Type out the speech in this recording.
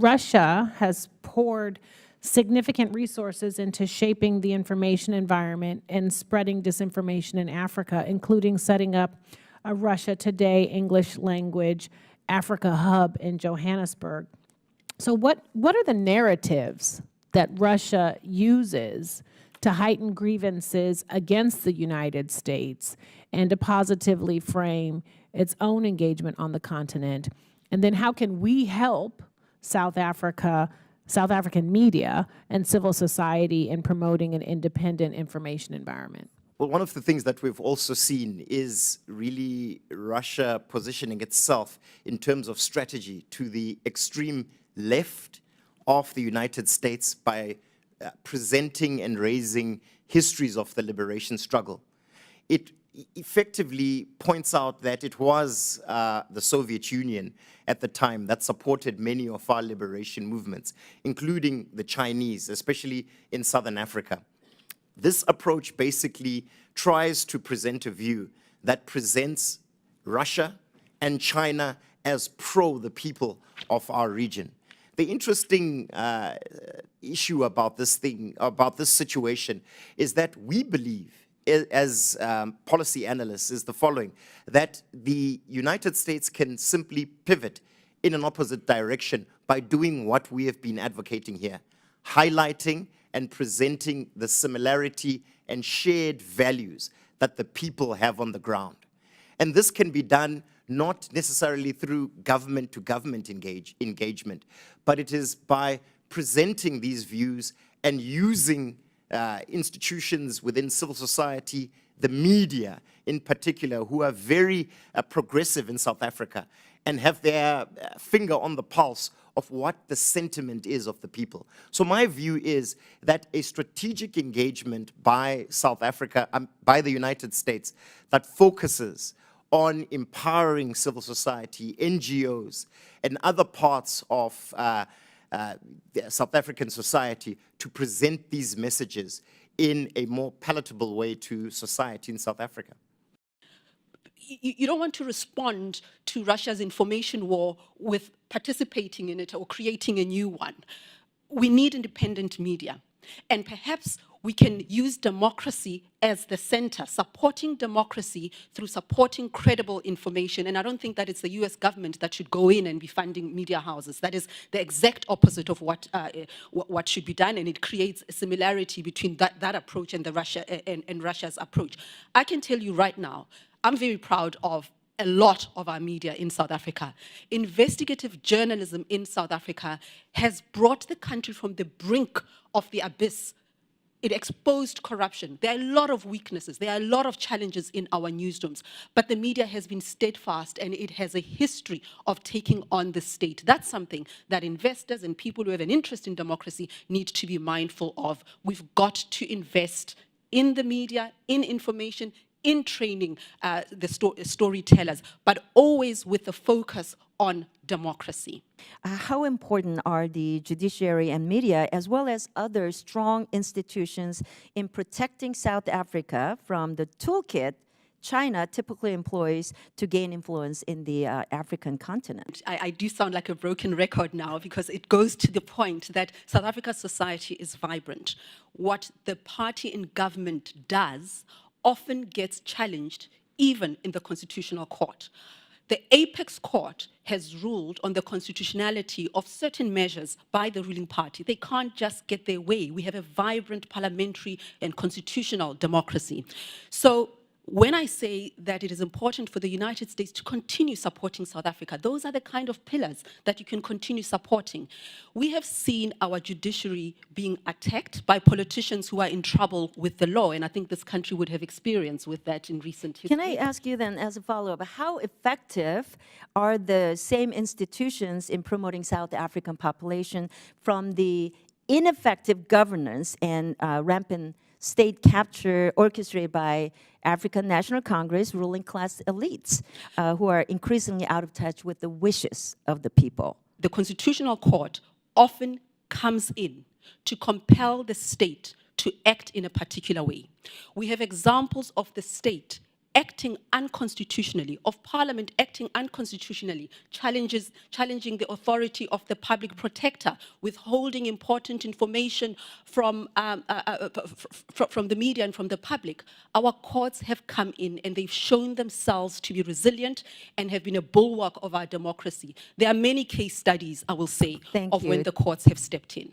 Russia has poured significant resources into shaping the information environment and spreading disinformation in Africa, including setting up a Russia Today English language Africa hub in Johannesburg. So what are the narratives that Russia uses to heighten grievances against the United States and to positively frame its own engagement on the continent? And then how can we help South African media and civil society in promoting an independent information environment? Well, one of the things that we've also seen is really Russia positioning itself in terms of strategy to the extreme left of the United States by presenting and raising histories of the liberation struggle. It effectively points out that it was the Soviet Union at the time that supported many of our liberation movements, including the Chinese, especially in Southern Africa. This approach basically tries to present a view that presents Russia and China as pro the people of our region. The interesting issue about this situation, is that we believe, as policy analysts, is the following: that the United States can simply pivot in an opposite direction by doing what we have been advocating here, highlighting and presenting the similarity and shared values that the people have on the ground. And this can be done not necessarily through government-to-government engagement, but it is by presenting these views and using institutions within civil society, the media in particular, who are very progressive in South Africa and have their finger on the pulse of what the sentiment is of the people. So my view is that a strategic engagement by South Africa, by the United States, that focuses on empowering civil society, NGOs, and other parts of South African society to present these messages in a more palatable way to society in South Africa. You don't want to respond to Russia's information war with participating in it or creating a new one. We need independent media. And perhaps we can use democracy as the center, supporting democracy through supporting credible information. And I don't think that it's the US government that should go in and be funding media houses. That is the exact opposite of what should be done, and it creates a similarity between that approach and Russia's approach. I can tell you right now, I'm very proud of a lot of our media in South Africa. Investigative journalism in South Africa has brought the country from the brink of the abyss. It exposed corruption. There are a lot of weaknesses. There are a lot of challenges in our newsrooms. But the media has been steadfast, and it has a history of taking on the state. That's something that investors and people who have an interest in democracy need to be mindful of. We've got to invest in the media, in information, in training the storytellers, but always with the focus on democracy. How important are the judiciary and media, as well as other strong institutions, in protecting South Africa from the toolkit China typically employs to gain influence in the African continent? I do sound like a broken record now, because it goes to the point that South Africa's society is vibrant. What the party in government does often gets challenged, even in the Constitutional Court. The Apex Court has ruled on the constitutionality of certain measures by the ruling party. They can't just get their way. We have a vibrant parliamentary and constitutional democracy. So when I say that it is important for the United States to continue supporting South Africa, those are the kind of pillars that you can continue supporting. We have seen our judiciary being attacked by politicians who are in trouble with the law, and I think this country would have experience with that in recent history. Can I ask you then, as a follow-up, how effective are the same institutions in promoting South African population from the ineffective governance and rampant state capture orchestrated by African National Congress ruling class elites who are increasingly out of touch with the wishes of the people? The Constitutional Court often comes in to compel the state to act in a particular way. We have examples of the state acting unconstitutionally, of Parliament acting unconstitutionally, challenging the authority of the public protector, withholding important information from the media and from the public, our courts have come in and they've shown themselves to be resilient and have been a bulwark of our democracy. There are many case studies, I will say, Thank of when you. the courts have stepped in.